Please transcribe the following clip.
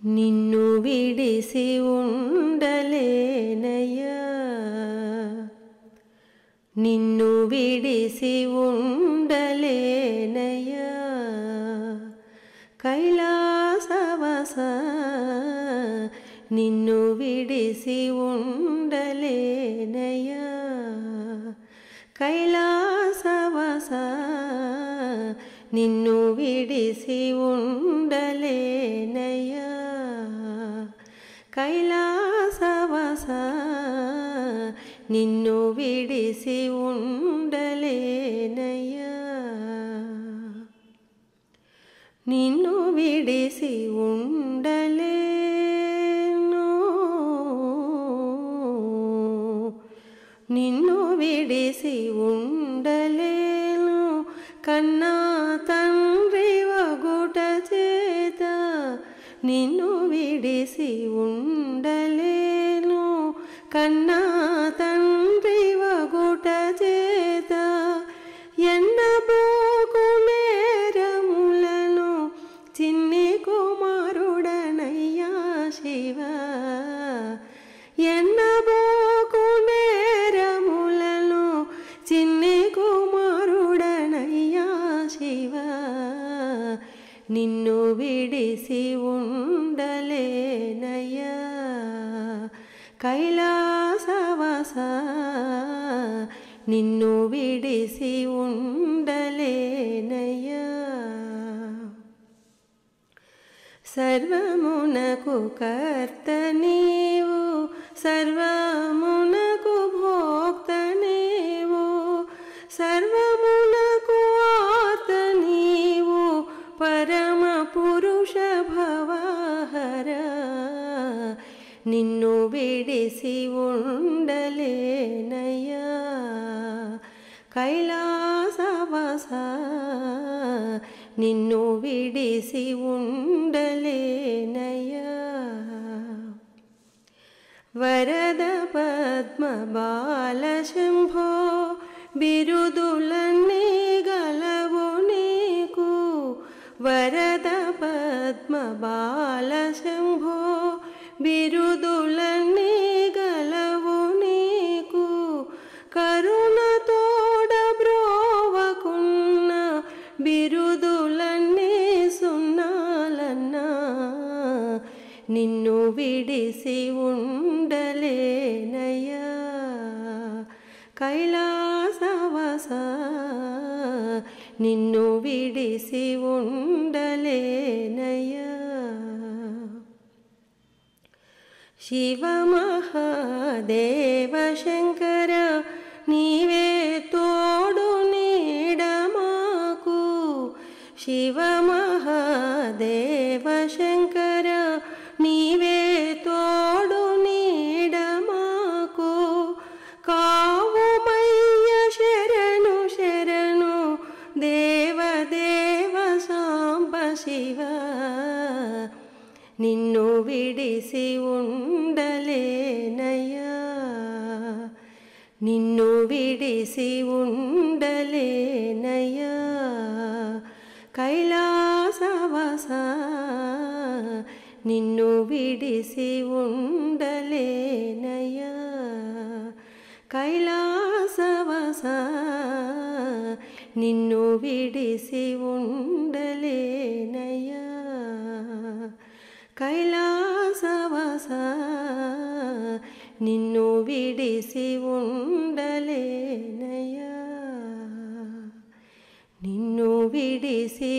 నిన్ను విడిసి ఉండలేనయ్యా, నిన్ను విడిసి ఉండలేనయ్యా, కైలాసవాస నిన్ను విడిసి ఉండలేనయ్యా, కైలాసవాస నిన్ను విడిసి ఉండలేనయ్యా, కైలాసవాస నిన్ను విడిసి ఉండలేనయ్యా, నిన్ను విడిసి ఉండలేను, నిన్ను విడిసి ఉండలేను, కన్నా తండ్రి వగుట చేత నిన్ను విడిసి ఉండలేను, కన్నా తండ్రి వగుట చేత ఎన్నబోకు నేరములను చిన్ని కుమారుడనయ్యా శివ, ఎన్నబోకు నేరములను చిన్ని కుమారుడనయ్యా శివ, నిన్ను విడిసి ఉండలేనయ్యా, కైలాసవాస నిన్ను విడిసి ఉండలేనయ్యా, సర్వమునకు కర్త నీవు, సర్వమునకు భోక్త నీవు, సర్వమునకు ఆర్త నీవు, పరమ పురుష భవహర నిన్ను విడిసి ఉండలేనయ్యా, కైలాసవాస నిన్ను విడిసి ఉండలేనయ్యా, వరద పద్మ బాల శంభో బిరుదులన్నీ గలవు నీకు, వరద పద్మ బాల శంభో బిరుదులన్నీ గలవు నీకు, కరుణ తోడ బ్రోవకున్న బిరుదులన్నీ సున్నాలన్నా, నిన్ను విడిసి ఉండలేనయ్యా, కైలాసవాస నిన్ను విడిసి ఉండలేనయ్యా, శివ మహాదేవ శంకర నీవే తోడు నీడ మాకు, శివ మహాదేవ శంకర నీవే తోడు నీడ మాకు, కావుమయ్య శరణు శరణు దేవదేవ సాంబ శివ, నిన్ను విడిసి ఉండలేనయ్యా, నిన్ను విడిసి ఉండలేనయ్యా, కైలాసవాస నిన్ను విడిసి ఉండలేనయ్యా, కైలాసవాస నిన్ను విడిసి ఉండలేనయ్యా, కైలాసవాస నిన్ను విడిసి ఉండలేనయ్యా, నిన్ను విడిసి